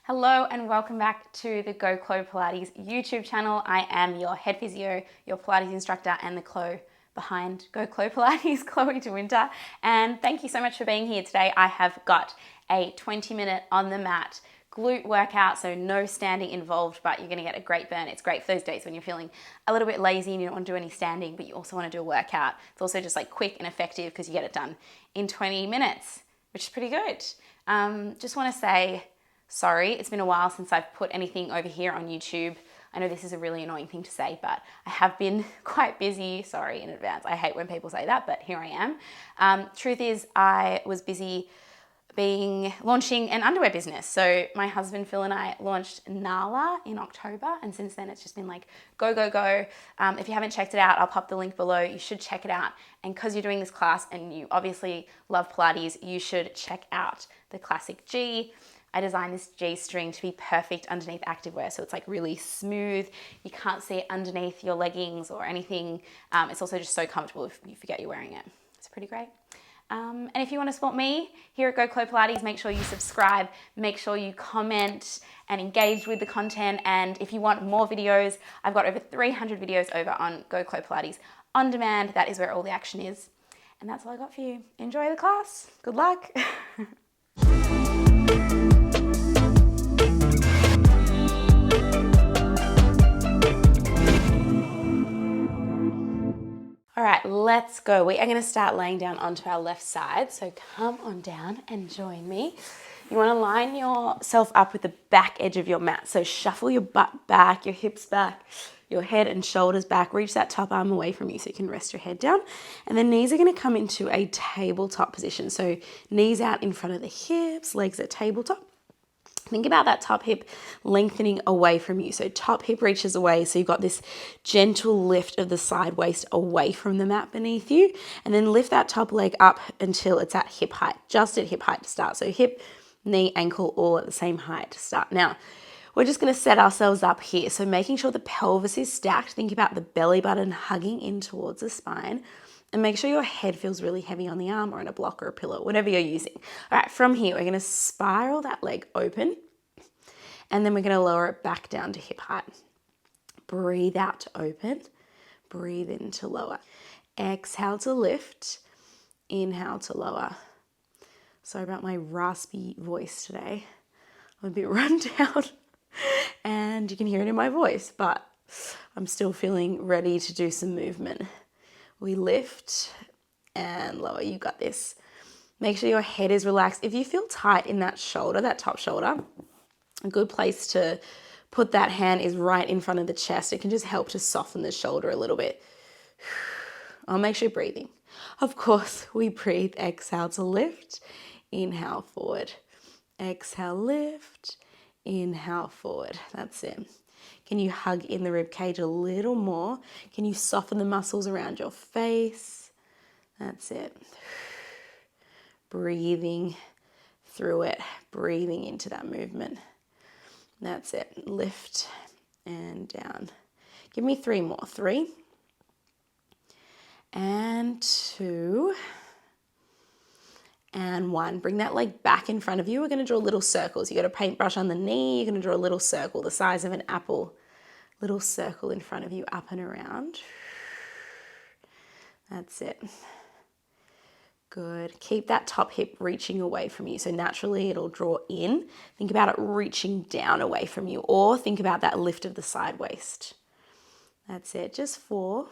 Hello and welcome back to the Go Chlo Pilates YouTube channel. I am your head physio, your Pilates instructor, and the Chlo behind Go Chlo Pilates, Chloe de Winter. And thank you so much for being here today. I have got a 20-minute on the mat glute workout, so no standing involved, but you're gonna get a great burn. It's great for those days when you're feeling a little bit lazy and you don't want to do any standing, but you also want to do a workout. It's also just like quick and effective because you get it done in 20 minutes, which is pretty good. Just want to say, sorry, it's been a while since I've put anything over here on YouTube. I know this is a really annoying thing to say, but I have been quite busy. Sorry in advance. I hate when people say that, but here I am. Truth is, I was busy launching an underwear business. So my husband Phil and I launched Nala in October, and since then it's just been like go, go, go. If you haven't checked it out, I'll pop the link below. You should check it out. And because you're doing this class and you obviously love Pilates, you should check out the Classic G. I designed this G-string to be perfect underneath activewear, so it's like really smooth. You can't see it underneath your leggings or anything. It's also just so comfortable if you forget you're wearing it. It's pretty great. And if you want to support me here at Go Chlo Pilates, make sure you subscribe, make sure you comment and engage with the content. And if you want more videos, I've got over 300 videos over on Go Chlo Pilates on demand. That is where all the action is. And that's all I got for you. Enjoy the class. Good luck. All right, let's go. We are going to start laying down onto our left side. So come on down and join me. You want to line yourself up with the back edge of your mat. So shuffle your butt back, your hips back, your head and shoulders back. Reach that top arm away from you so you can rest your head down. And the knees are going to come into a tabletop position. So knees out in front of the hips, legs at tabletop. Think about that top hip lengthening away from you. So top hip reaches away. So you've got this gentle lift of the side waist away from the mat beneath you. And then lift that top leg up until it's at hip height, just at hip height to start. So hip, knee, ankle, all at the same height to start. Now, we're just going to set ourselves up here. So making sure the pelvis is stacked. Think about the belly button hugging in towards the spine. And make sure your head feels really heavy on the arm or in a block or a pillow, whatever you're using. All right, from here, we're going to spiral that leg open. And then we're going to lower it back down to hip height. Breathe out to open. Breathe in to lower. Exhale to lift. Inhale to lower. Sorry about my raspy voice today. I'm a bit run down. And you can hear it in my voice, but I'm still feeling ready to do some movement. We lift and lower. You got this. Make sure your head is relaxed. If you feel tight in that shoulder, that top shoulder, a good place to put that hand is right in front of the chest. It can just help to soften the shoulder a little bit. I'll make sure you're breathing. Of course, we breathe. Exhale to lift. Inhale forward. Exhale, lift. Inhale forward. That's it. Can you hug in the rib cage a little more? Can you soften the muscles around your face? That's it. Breathing through it, breathing into that movement. That's it. Lift and down. Give me 3 more. 3 and 2 and 1. Bring that leg back in front of you. We're going to draw little circles. You got a paintbrush on the knee. You're going to draw a little circle the size of an apple. Little circle in front of you, up and around. That's it. Good. Keep that top hip reaching away from you. So naturally it'll draw in. Think about it reaching down away from you, or think about that lift of the side waist. That's it. Just 4,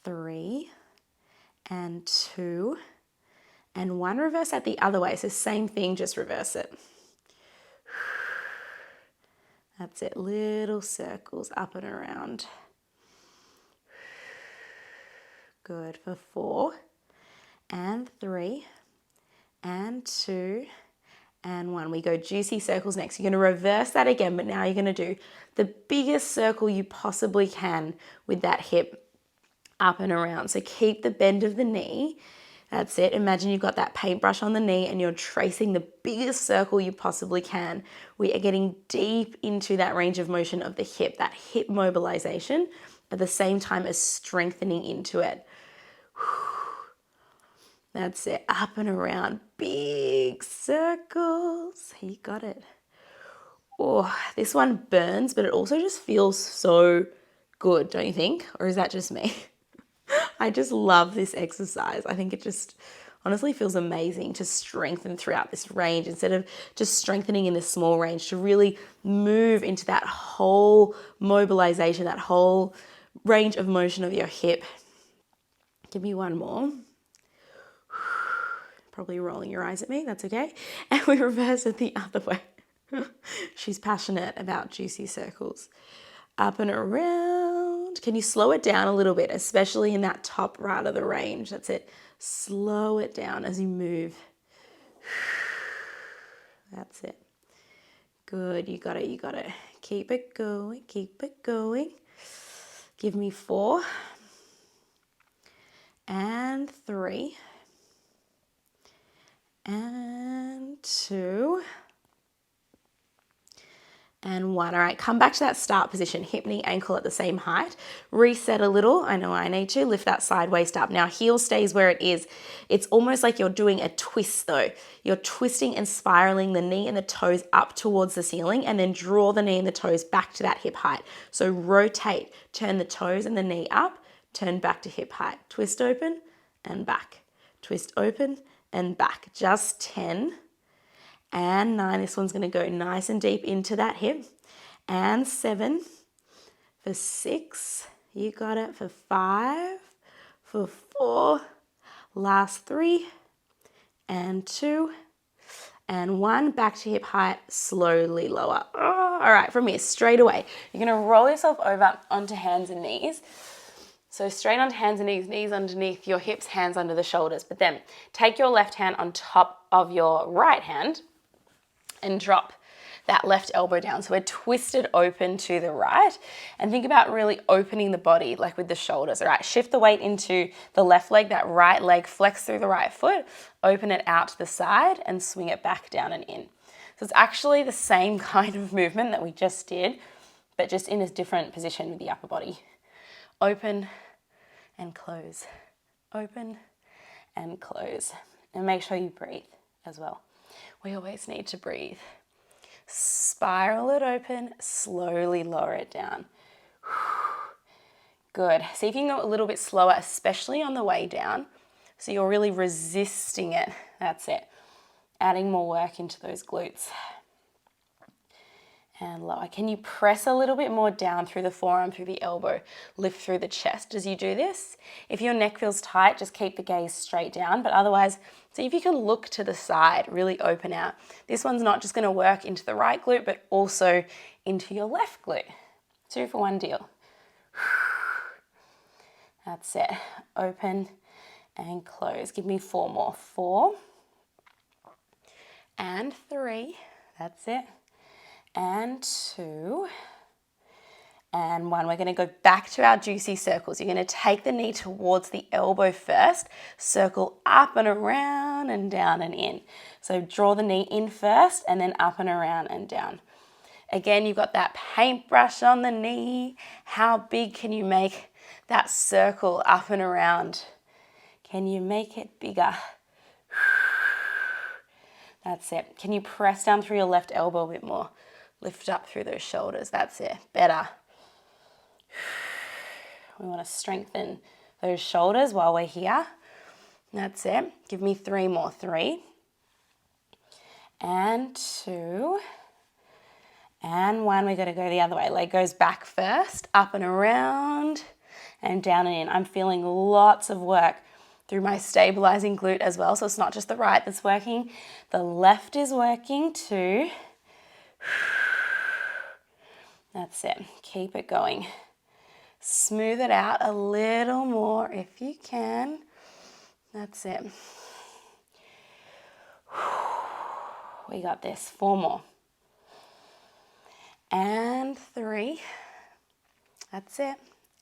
3 and 2 and 1. Reverse that the other way. So same thing, just reverse it. That's it. Little circles up and around. Good. For 4 and 3 and 2 and 1. We go juicy circles next. You're going to reverse that again, but now you're going to do the biggest circle you possibly can with that hip up and around. So keep the bend of the knee. That's it. Imagine you've got that paintbrush on the knee and you're tracing the biggest circle you possibly can. We are getting deep into that range of motion of the hip, that hip mobilization, at the same time as strengthening into it. That's it. Up and around. Big circles. You got it. Oh, this one burns, but it also just feels so good, don't you think? Or is that just me? I just love this exercise. I think it just honestly feels amazing to strengthen throughout this range instead of just strengthening in this small range, to really move into that whole mobilization, that whole range of motion of your hip. Give me one more. Probably rolling your eyes at me, that's okay. And we reverse it the other way. She's passionate about juicy circles. Up and around. Can you slow it down a little bit, especially in that top right of the range? That's it. Slow it down as you move. That's it. Good, you got it, you got it. Keep it going, keep it going. Give me 4 and 3 and 2 and 1. All right, come back to that start position, hip, knee, ankle at the same height. Reset a little. I know I need to. Lift that side waist up. Now, heel stays where it is. It's almost like you're doing a twist though. You're twisting and spiraling the knee and the toes up towards the ceiling, and then draw the knee and the toes back to that hip height. So rotate, turn the toes and the knee up, turn back to hip height. Twist open and back. Twist open and back. Just 10. And 9, this one's going to go nice and deep into that hip. And 7, for 6, you got it, for 5, for 4, last 3, and 2, and 1, back to hip height, slowly lower. Oh, all right, from here, straight away, you're going to roll yourself over onto hands and knees. So straight onto hands and knees, knees underneath your hips, hands under the shoulders. But then take your left hand on top of your right hand and drop that left elbow down. So we're twisted open to the right, and think about really opening the body like with the shoulders. All right, shift the weight into the left leg, that right leg, flex through the right foot, open it out to the side and swing it back down and in. So it's actually the same kind of movement that we just did, but just in a different position with the upper body. Open and close, open and close. And make sure you breathe as well. We always need to breathe. Spiral it open, slowly lower it down. Good. See if you can go a little bit slower, especially on the way down. So you're really resisting it. That's it. Adding more work into those glutes. And lower. Can you press a little bit more down through the forearm, through the elbow, lift through the chest as you do this? If your neck feels tight, just keep the gaze straight down, but otherwise, see if you can look to the side, really open out. This one's not just gonna work into the right glute, but also into your left glute. 2 for 1 deal. That's it. Open and close. Give me 4 more. 4 and 3. That's it. And 2 and 1. We're going to go back to our juicy circles. You're going to take the knee towards the elbow first, circle up and around and down and in. So draw the knee in first and then up and around and down. Again, you've got that paintbrush on the knee. How big can you make that circle up and around? Can you make it bigger? That's it. Can you press down through your left elbow a bit more? Lift up through those shoulders. That's it. Better. We want to strengthen those shoulders while we're here. That's it. Give me 3 more. 3 and 2 and 1. We're going to go the other way. Leg goes back first, up and around and down and in. I'm feeling lots of work through my stabilizing glute as well. So it's not just the right that's working. The left is working too. That's it. Keep it going. Smooth it out a little more if you can. That's it. We got this. 4 more. And 3. That's it.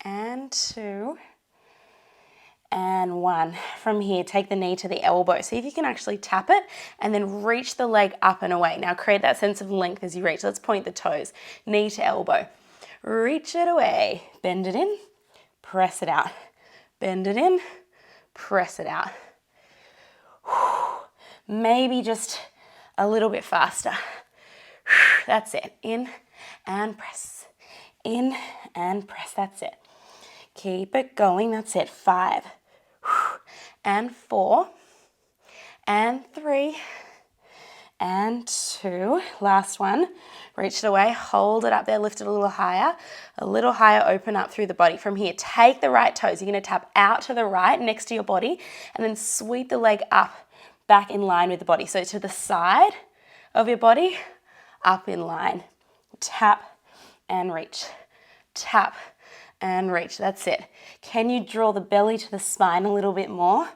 And 2. And 1. From here, take the knee to the elbow. See if you can actually tap it and then reach the leg up and away. Now create that sense of length as you reach. Let's point the toes. Knee to elbow. Reach it away. Bend it in. Press it out. Bend it in. Press it out. Maybe just a little bit faster. That's it. In and press. In and press. That's it. Keep it going. That's it. 5 and 4 and 3 and 2. Last one. Reach it away. Hold it up there. Lift it a little higher. A little higher. Open up through the body. From here, take the right toes. You're going to tap out to the right next to your body and then sweep the leg up back in line with the body. So to the side of your body, up in line. Tap and reach. Tap and reach. That's it. Can you draw the belly to the spine a little bit more?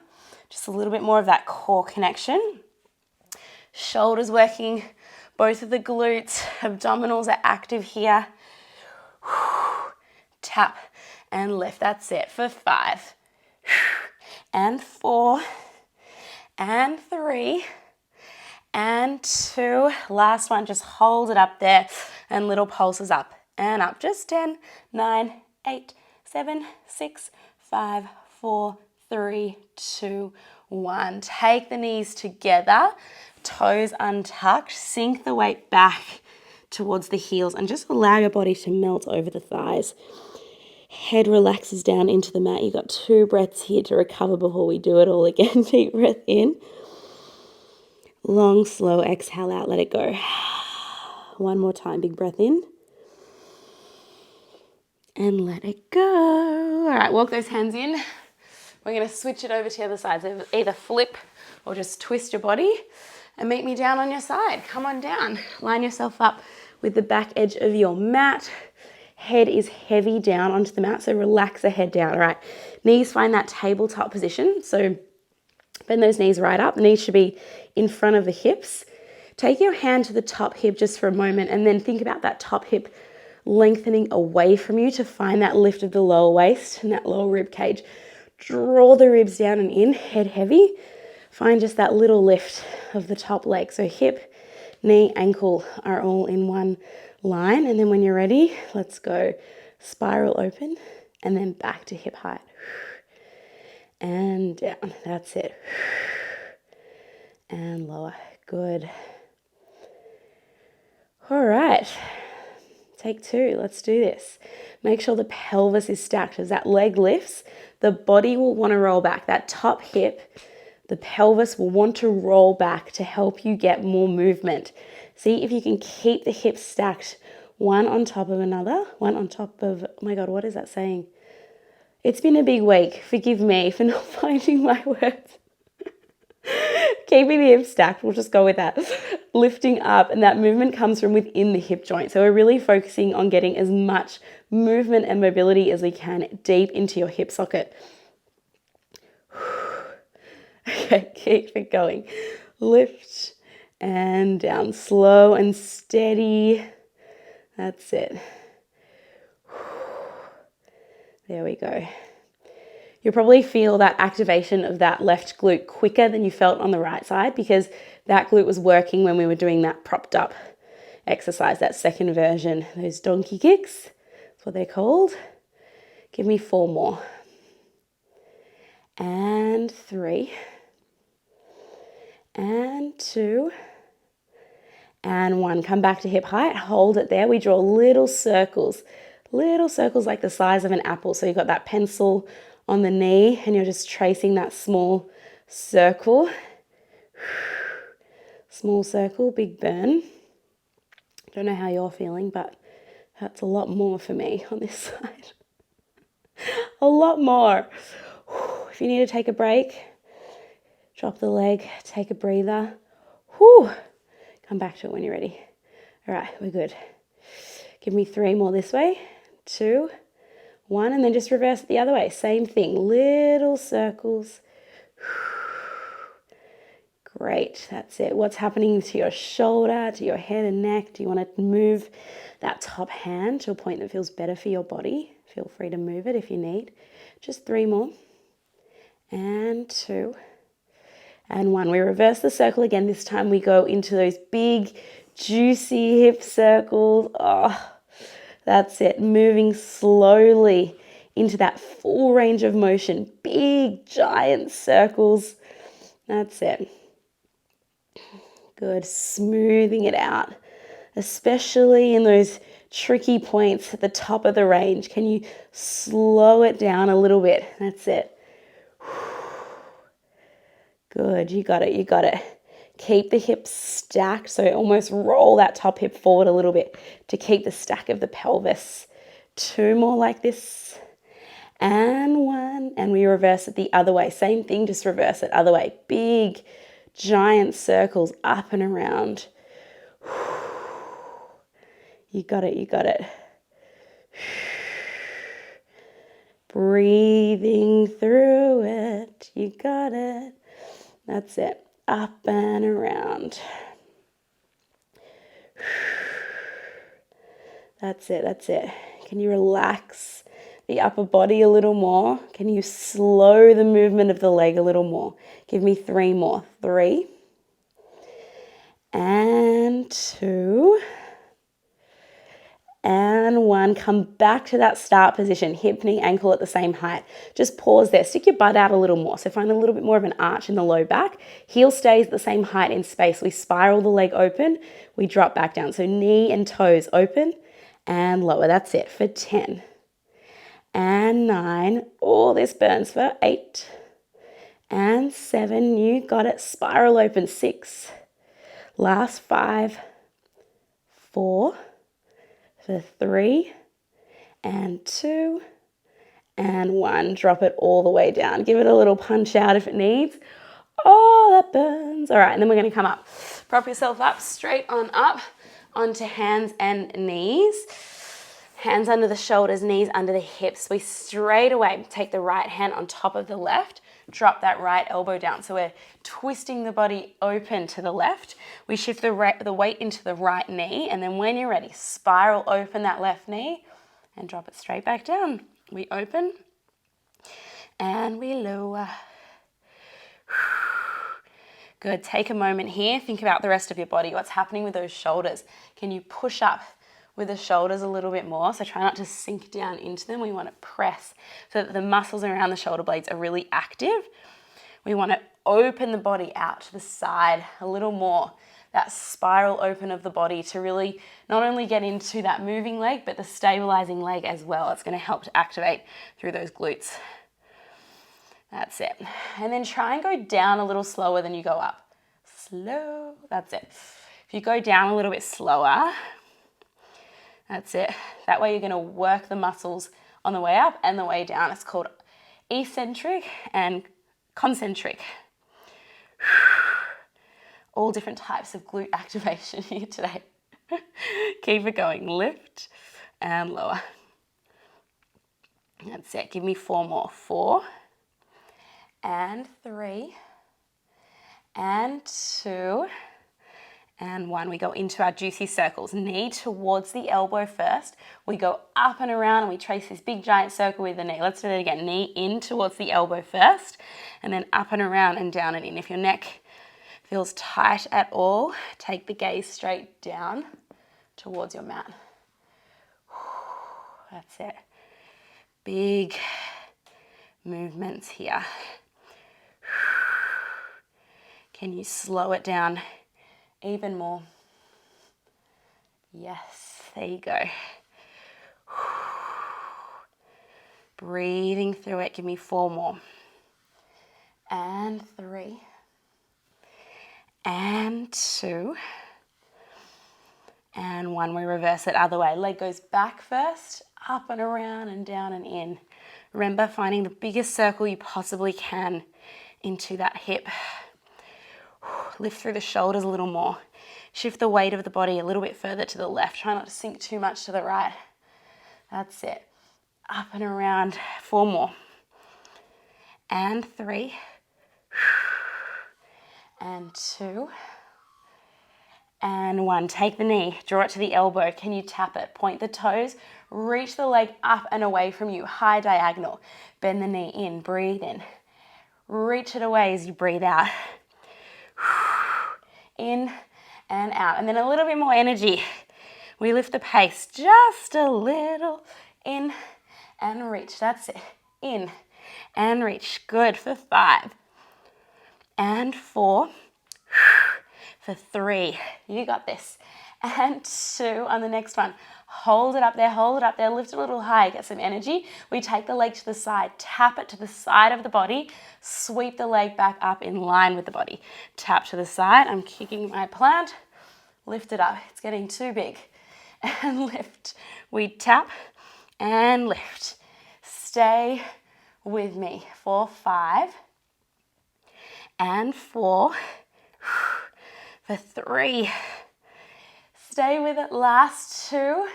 Just a little bit more of that core connection. Shoulders working, both of the glutes, abdominals are active here. Tap and lift. That's it for 5 and 4 and 3 and 2. Last one, just hold it up there and little pulses up and up. Just 10, 9, 8, 7, 6, 5, 4, 3, 2, 1. Take the knees together, toes untucked, sink the weight back towards the heels and just allow your body to melt over the thighs. Head relaxes down into the mat. You've got 2 breaths here to recover before we do it all again. Deep breath in. Long, slow exhale out. Let it go. One more time. Big breath in. And let it go. All right, walk those hands in. We're going to switch it over to the other side. So either flip or just twist your body and meet me down on your side. Come on down. Line yourself up with the back edge of your mat. Head is heavy down onto the mat, so relax the head down, all right? Knees find that tabletop position, so bend those knees right up. The knees should be in front of the hips. Take your hand to the top hip just for a moment and then think about that top hip lengthening away from you to find that lift of the lower waist and that lower rib cage. Draw the ribs down and in, head heavy. Find just that little lift of the top leg. So hip, knee, ankle are all in one line. And then when you're ready, let's go spiral open and then back to hip height. And down. That's it. And lower. Good. All right. Take 2. Let's do this. Make sure the pelvis is stacked. As that leg lifts, the body will want to roll back. That top hip, the pelvis will want to roll back to help you get more movement. See if you can keep the hips stacked, one on top of another, one on top of, oh my God, what is that saying? It's been a big week. Forgive me for not finding my words. Keeping the hips stacked, we'll just go with that. Lifting up, and that movement comes from within the hip joint. So we're really focusing on getting as much movement and mobility as we can deep into your hip socket. Okay, keep it going. Lift and down, slow and steady. That's it. There we go. You'll probably feel that activation of that left glute quicker than you felt on the right side because that glute was working when we were doing that propped up exercise, that second version. Those donkey kicks, that's what they're called. Give me 4 more. And 3. And 2. And 1. Come back to hip height. Hold it there. We draw little circles like the size of an apple. So you've got that pencil on the knee and you're just tracing that small circle. Small circle, big burn. Don't know how you're feeling, but that's a lot more for me on this side. A lot more. If you need to take a break, drop the leg, take a breather. Come back to it when you're ready. All right, we're good. Give me 3 more this way. 2, 1, and then just reverse it the other way. Same thing, little circles. Great, that's it. What's happening to your shoulder, to your head and neck? Do you want to move that top hand to a point that feels better for your body? Feel free to move it if you need. Just 3 more. And 2. And 1. We reverse the circle again. This time we go into those big, juicy hip circles. Oh, that's it. Moving slowly into that full range of motion. Big, giant circles. That's it. Good. Smoothing it out especially in those tricky points at the top of the range. Can you slow it down a little bit? That's it. Good, you got it, you got it. Keep the hips stacked, so almost roll that top hip forward a little bit to keep the stack of the pelvis. 2 more like this. And 1, and we reverse it the other way. Same thing, just reverse it other way. Big, giant circles up and around. You got it, you got it. Breathing through it, you got it. That's it, up and around. That's it, that's it. Can you relax the upper body a little more? Can you slow the movement of the leg a little more? Give me 3 more. 3. And 2. And 1. Come back to that start position. Hip, knee, ankle at the same height. Just pause there. Stick your butt out a little more. So find a little bit more of an arch in the low back. Heel stays at the same height in space. We spiral the leg open. We drop back down. So knee and toes open and lower. That's it for 10. And 9. Oh, this burns for 8. And 7. You got it. Spiral open. 6. Last 5. 4. For 3. And 2. And 1. Drop it all the way down. Give it a little punch out if it needs. Oh, that burns. All right, and then we're going to come up. Prop yourself up, straight on up, onto hands and knees. Hands under the shoulders, knees under the hips. We straight away take the right hand on top of the left, drop that right elbow down. So we're twisting the body open to the left. We shift the weight into the right knee, and then when you're ready, spiral open that left knee and drop it straight back down. We open and we lower. Good. Take a moment here. Think about the rest of your body. What's happening with those shoulders? Can you push up with the shoulders a little bit more? So try not to sink down into them. We want to press so that the muscles around the shoulder blades are really active. We want to open the body out to the side a little more. That spiral open of the body to really not only get into that moving leg, but the stabilizing leg as well. It's going to help to activate through those glutes. That's it. And then try and go down a little slower than you go up. Slow. That's it. If you go down a little bit slower, that's it. That way you're going to work the muscles on the way up and the way down. It's called eccentric and concentric. All different types of glute activation here today. Keep it going. Lift and lower. That's it. Give me 4 more. 4 and 3 and 2 and 1. We go into our juicy circles. Knee towards the elbow first. We go up and around and we trace this big giant circle with the knee. Let's do that again. Knee in towards the elbow first and then up and around and down and in. If your neck feels tight at all, take the gaze straight down towards your mat. That's it. Big movements here. Can you slow it down even more? Yes, there you go. Breathing through it. Give me 4 more. And 3. And 2. And 1. We reverse it other way. Leg goes back first, up and around and down and in. Remember, finding the biggest circle you possibly can into that hip. Lift through the shoulders a little more. Shift the weight of the body a little bit further to the left. Try not to sink too much to the right. That's it. Up and around. 4 more. And 3. And 2. And 1. Take the knee. Draw it to the elbow. Can you tap it? Point the toes. Reach the leg up and away from you. High diagonal. Bend the knee in. Breathe in. Reach it away as you breathe out. In and out. And then a little bit more energy. We lift the pace just a little. In and reach. That's it. In and reach. Good for 5. And 4. For 3. You got this. and 2 on the next one. Hold it up there, lift it a little high, get some energy. We take the leg to the side, tap it to the side of the body, sweep the leg back up in line with the body. Tap to the side, I'm kicking my plant, lift it up. It's getting too big. And lift. We tap and lift. Stay with me for 5 and 4 for 3. Stay with it. Last 2.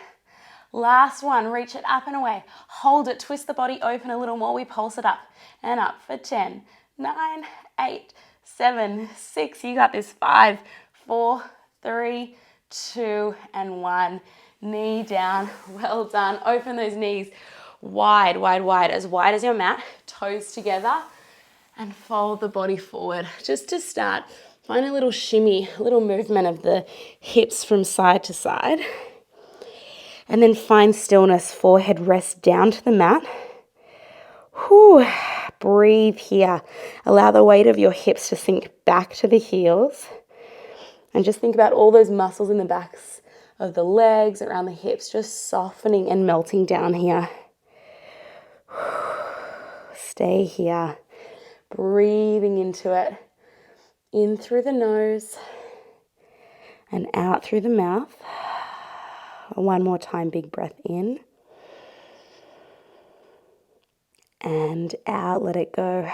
Last 1. Reach it up and away. Hold it. Twist the body open a little more. We pulse it up and up for 10, 9, 8, 7, 6. You got this. 5, 4, 3, 2, and 1. Knee down. Well done. Open those knees wide, wide, wide. As wide as your mat. Toes together. And fold the body forward. Just to start, find a little shimmy, a little movement of the hips from side to side. And then find stillness. Forehead rests down to the mat. Whew. Breathe here. Allow the weight of your hips to sink back to the heels. And just think about all those muscles in the backs of the legs, around the hips, just softening and melting down here. Stay here. Breathing into it. In through the nose and out through the mouth. One more time, big breath in. And out, let it go.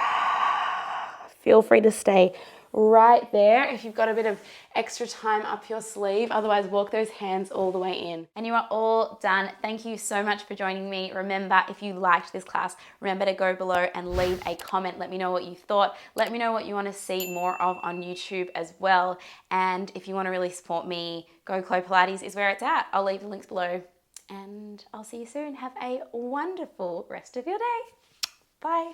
Feel free to stay right there if you've got a bit of extra time up your sleeve. Otherwise, walk those hands all the way in. And you are all done. Thank you so much for joining me. Remember, if you liked this class, remember to go below and leave a comment. Let me know what you thought. Let me know what you want to see more of on YouTube as well. And if you want to really support me, Go Chlo Pilates is where it's at. I'll leave the links below. And I'll see you soon. Have a wonderful rest of your day. Bye.